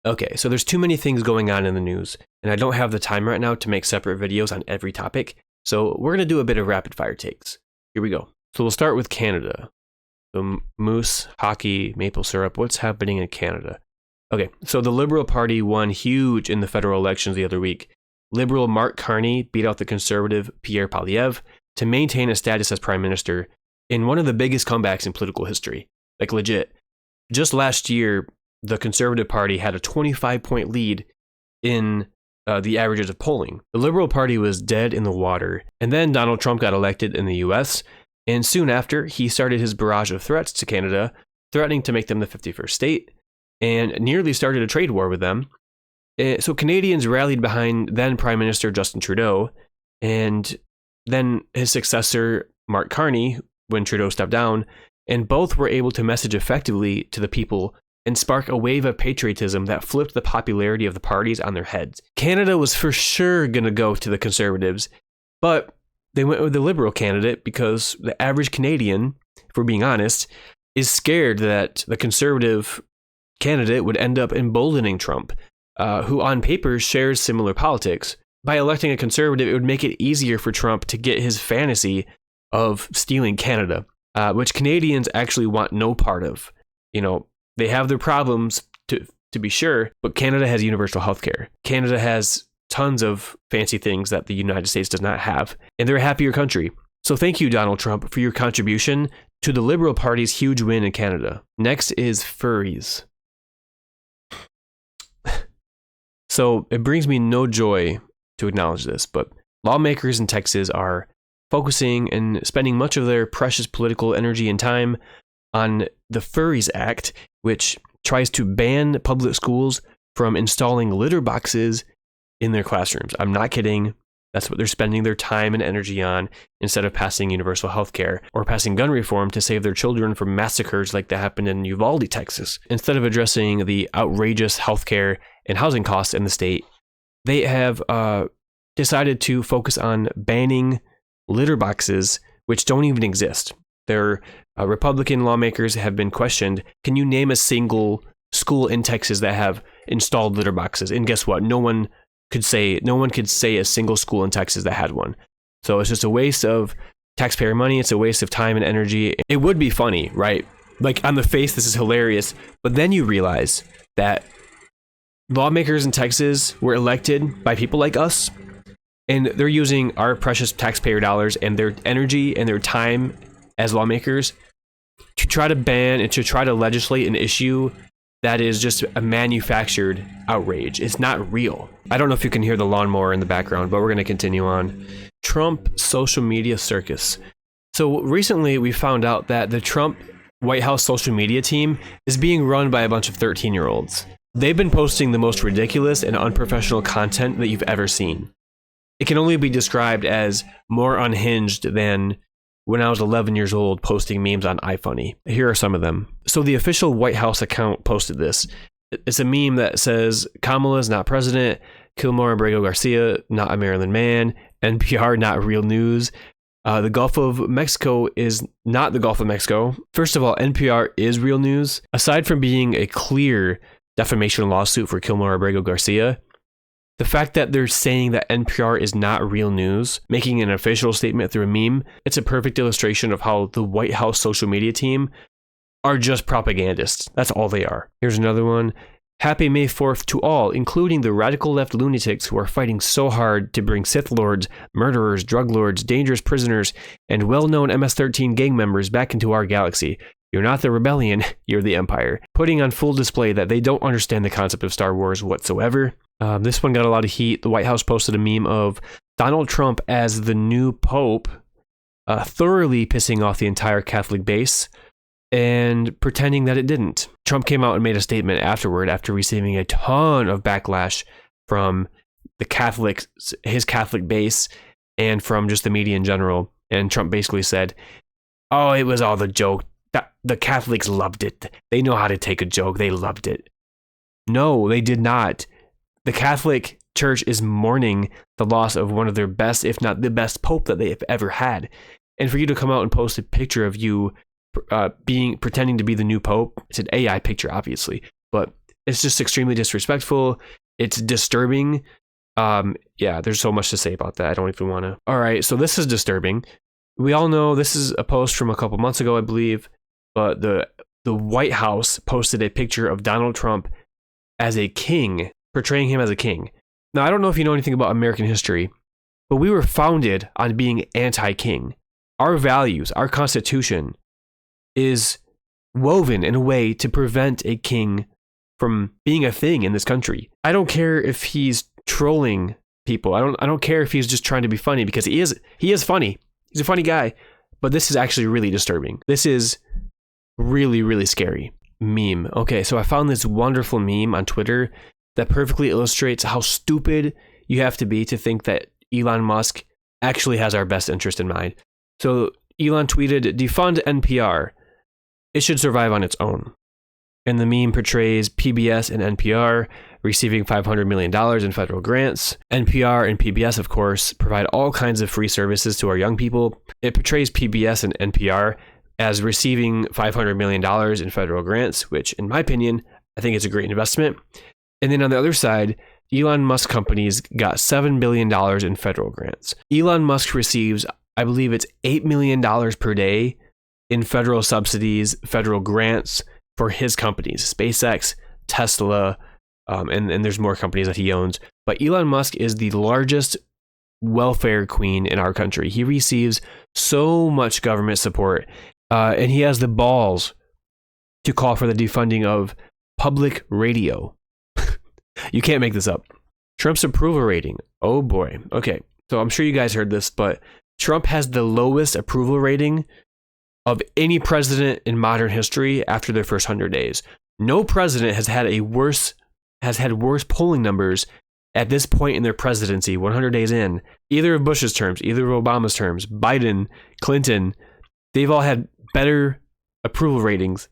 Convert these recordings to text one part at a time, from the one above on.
Okay, so there's too many things going on in the news, and I don't have the time right now to make separate videos on every topic, so we're going to do a bit of rapid fire takes. Here we go. So we'll start with Canada. So moose, hockey, maple syrup, what's happening in Canada? Okay, so the Liberal Party won huge in the federal elections the other week. Liberal Mark Carney beat out the Conservative Pierre Poilievre to maintain a status as Prime Minister in one of the biggest comebacks in political history. Like legit. Just last year, the Conservative Party had a 25-point lead in the averages of polling. The Liberal Party was dead in the water, and then Donald Trump got elected in the US, and soon after, he started his barrage of threats to Canada, threatening to make them the 51st state, and nearly started a trade war with them. So Canadians rallied behind then Prime Minister Justin Trudeau, and then his successor, Mark Carney, when Trudeau stepped down, and both were able to message effectively to the people and spark a wave of patriotism that flipped the popularity of the parties on their heads. Canada was for sure going to go to the Conservatives, but they went with the Liberal candidate because the average Canadian, if we're being honest, is scared that the Conservative candidate would end up emboldening Trump, who on paper shares similar politics. By electing a Conservative, it would make it easier for Trump to get his fantasy of stealing Canada, which Canadians actually want no part of. You know, they have their problems to be sure, but Canada has universal health care. Canada has tons of fancy things that the United States does not have, and they're a happier country. So thank you, Donald Trump, for your contribution to the Liberal Party's huge win in Canada. Next is furries. So it brings me no joy to acknowledge this, but lawmakers in Texas are focusing and spending much of their precious political energy and time on the Furries Act, which tries to ban public schools from installing litter boxes in their classrooms. I'm not kidding. That's what they're spending their time and energy on instead of passing universal health care or passing gun reform to save their children from massacres like that happened in Uvalde, Texas. Instead of addressing the outrageous health care and housing costs in the state, they have decided to focus on banning litter boxes, which don't even exist. Their Republican lawmakers have been questioned. Can you name a single school in Texas that have installed litter boxes? And guess what? No one could say a single school in Texas that had one. So it's just a waste of taxpayer money. It's a waste of time and energy. It would be funny, right? Like on the face, this is hilarious. But then you realize that lawmakers in Texas were elected by people like us, and they're using our precious taxpayer dollars and their energy and their time as lawmakers to try to ban and to try to legislate an issue that is just a manufactured outrage. It's not real. I don't know if you can hear the lawnmower in the background, but we're going to continue on. Trump social media circus. So recently we found out that the Trump White House social media team is being run by a bunch of 13-year-olds. They've been posting the most ridiculous and unprofessional content that you've ever seen. It can only be described as more unhinged than when I was 11 years old posting memes on iFunny. Here are some of them. So the official White House account posted this. It's a meme that says, Kamala's not president, Kilmore Abrego Garcia, not a Maryland man, NPR, not real news. The Gulf of Mexico is not the Gulf of Mexico. First of all, NPR is real news. Aside from being a clear defamation lawsuit for Kilmore Abrego Garcia, the fact that they're saying that NPR is not real news, making an official statement through a meme, it's a perfect illustration of how the White House social media team are just propagandists. That's all they are. Here's another one. Happy May 4th to all, including the radical left lunatics who are fighting so hard to bring Sith Lords, murderers, drug lords, dangerous prisoners, and well-known MS-13 gang members back into our galaxy. You're not the rebellion, you're the Empire. Putting on full display that they don't understand the concept of Star Wars whatsoever. This one got a lot of heat. The White House posted a meme of Donald Trump as the new Pope, thoroughly pissing off the entire Catholic base and pretending that it didn't. Trump came out and made a statement afterward after receiving a ton of backlash from his Catholic base and from just the media in general. And Trump basically said, oh, it was all the joke. The Catholics loved it. They know how to take a joke. They loved it. No, they did not. The Catholic Church is mourning the loss of one of their best, if not the best pope that they have ever had. And for you to come out and post a picture of you pretending to be the new pope, it's an AI picture, obviously, but It's just extremely disrespectful. It's disturbing. Yeah, there's so much to say about that. I don't even want to. All right, so this is disturbing. We all know this is a post from a couple months ago, I believe, but the White House posted a picture of Donald Trump as a king, portraying him as a king. Now, I don't know if you know anything about American history, but we were founded on being anti-king. Our values, our Constitution is woven in a way to prevent a king from being a thing in this country. I don't care if he's trolling people. I don't care if he's just trying to be funny, because he is funny. He's a funny guy, but this is actually really disturbing. This is really, really scary. Meme. Okay, so I found this wonderful meme on Twitter that perfectly illustrates how stupid you have to be to think that Elon Musk actually has our best interest in mind. So Elon tweeted, "Defund NPR. It should survive on its own." And the meme portrays PBS and NPR receiving $500 million in federal grants. NPR and PBS, of course, provide all kinds of free services to our young people. It portrays PBS and NPR as receiving $500 million in federal grants, which, in my opinion, I think is a great investment. And then on the other side, Elon Musk companies got $7 billion in federal grants. Elon Musk receives, I believe it's $8 million per day in federal subsidies, federal grants for his companies, SpaceX, Tesla, and there's more companies that he owns. But Elon Musk is the largest welfare queen in our country. He receives so much government support, and he has the balls to call for the defunding of public radio. You can't make this up. Trump's approval rating. Oh boy. Okay, so I'm sure you guys heard this, but Trump has the lowest approval rating of any president in modern history after their first 100 days. No president has had worse polling numbers at this point in their presidency, 100 days in. Either of Bush's terms, either of Obama's terms, Biden, Clinton, they've all had better approval ratings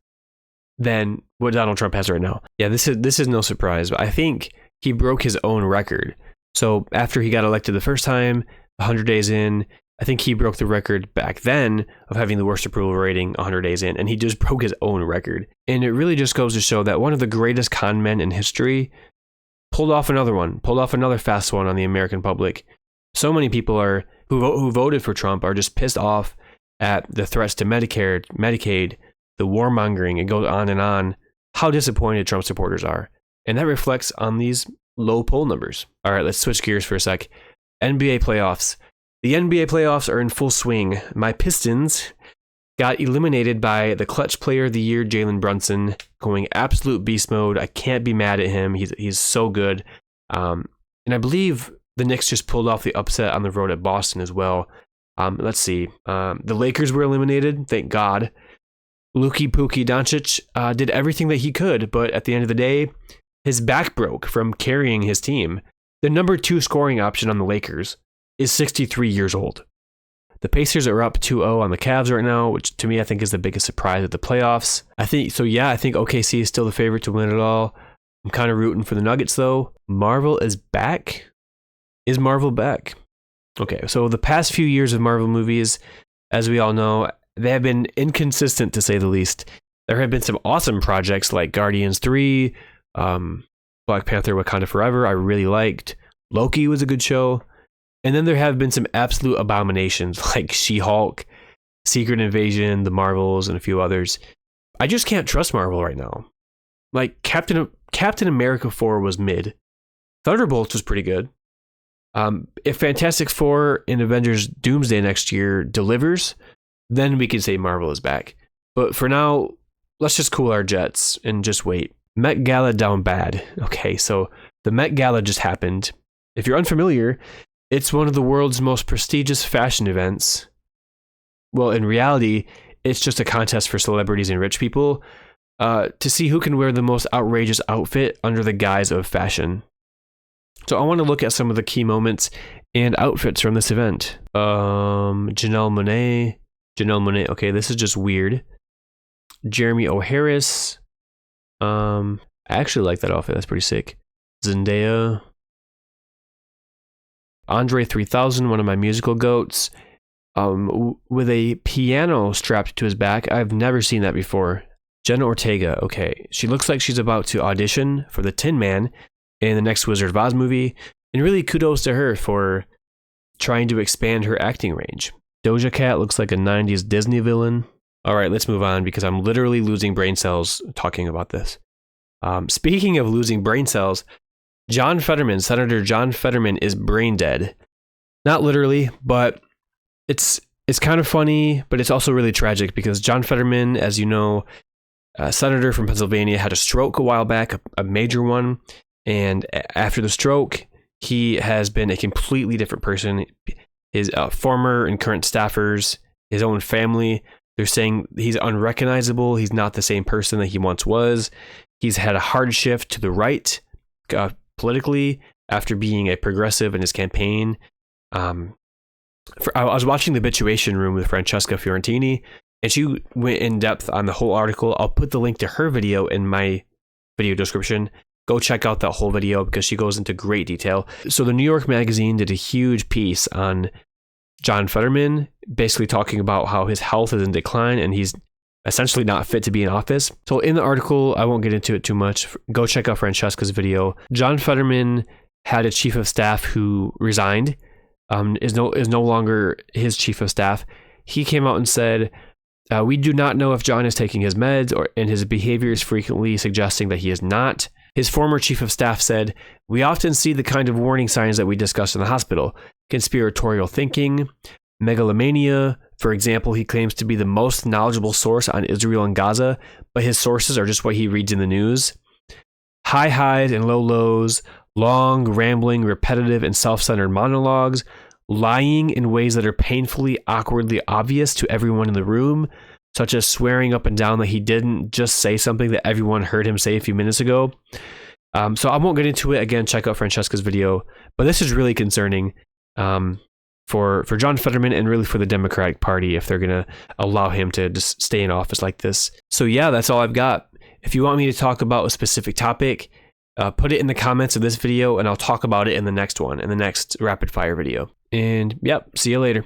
than what Donald Trump has right now. Yeah, this is no surprise, but I think he broke his own record. So after he got elected the first time, 100 days in, I think he broke the record back then of having the worst approval rating 100 days in, and he just broke his own record. And it really just goes to show that one of the greatest con men in history pulled off another fast one on the American public. So many people who voted for Trump are just pissed off at the threats to Medicare, Medicaid, the warmongering. It goes on and on. How disappointed Trump supporters are. And that reflects on these low poll numbers. All right, let's switch gears for a sec. NBA playoffs. The NBA playoffs are in full swing. My Pistons got eliminated by the clutch player of the year, Jalen Brunson, going absolute beast mode. I can't be mad at him. He's so good. And I believe the Knicks just pulled off the upset on the road at Boston as well. Let's see. The Lakers were eliminated, thank God. Luka Doncic did everything that he could, but at the end of the day, his back broke from carrying his team. The number 2 scoring option on the Lakers is 63 years old. The Pacers are up 2-0 on the Cavs right now, which to me I think is the biggest surprise at the playoffs. I think OKC is still the favorite to win it all. I'm kind of rooting for the Nuggets though. Marvel is back. Is Marvel back? Okay, so the past few years of Marvel movies, as we all know, they have been inconsistent to say the least. There have been some awesome projects like Guardians 3, Black Panther Wakanda Forever, I really liked. Loki was a good show. And then there have been some absolute abominations like She-Hulk, Secret Invasion, The Marvels, and a few others. I just can't trust Marvel right now. Like Captain America 4 was mid. Thunderbolts was pretty good. If Fantastic Four and Avengers Doomsday next year delivers, then we can say Marvel is back. But for now, let's just cool our jets and just wait. Met Gala down bad. Okay, so the Met Gala just happened. If you're unfamiliar, it's one of the world's most prestigious fashion events. Well, in reality, it's just a contest for celebrities and rich people to see who can wear the most outrageous outfit under the guise of fashion. So I want to look at some of the key moments and outfits from this event. Janelle Monáe. Okay, this is just weird. Jeremy O'Harris. I actually like that outfit. That's pretty sick. Zendaya. Andre 3000, one of my musical goats, with a piano strapped to his back. I've never seen that before. Jenna Ortega, okay. She looks like she's about to audition for the Tin Man in the next Wizard of Oz movie. And really kudos to her for trying to expand her acting range. Doja Cat looks like a 90s Disney villain. All right, let's move on because I'm literally losing brain cells talking about this. Speaking of losing brain cells, Senator John Fetterman is brain dead. Not literally, but it's kind of funny, but it's also really tragic because John Fetterman, as you know, a senator from Pennsylvania, had a stroke a while back, a major one. And after the stroke, he has been a completely different person. His former and current staffers, his own family, they're saying he's unrecognizable. He's not the same person that he once was. He's had a hard shift to the right politically after being a progressive in his campaign. I was watching the Habituation Room with Francesca Fiorentini, and she went in depth on the whole article. I'll put the link to her video in my video description. Go check out that whole video because she goes into great detail. So the New York Magazine did a huge piece on John Fetterman, basically talking about how his health is in decline and he's essentially not fit to be in office. So in the article, I won't get into it too much. Go check out Francesca's video. John Fetterman had a chief of staff who resigned, is no longer his chief of staff. He came out and said, we do not know if John is taking his meds, and his behavior is frequently suggesting that he is not. His former chief of staff said, we often see the kind of warning signs that we discussed in the hospital. Conspiratorial thinking, megalomania. For example, he claims to be the most knowledgeable source on Israel and Gaza, but his sources are just what he reads in the news. High highs and low lows, long, rambling, repetitive, and self-centered monologues, lying in ways that are painfully, awkwardly obvious to everyone in the room, such as swearing up and down that he didn't just say something that everyone heard him say a few minutes ago. So I won't get into it. Again, check out Francesca's video. But this is really concerning for John Fetterman and really for the Democratic Party if they're going to allow him to just stay in office like this. So yeah, that's all I've got. If you want me to talk about a specific topic, put it in the comments of this video and I'll talk about it in the next one, in the next rapid fire video. And yep, see you later.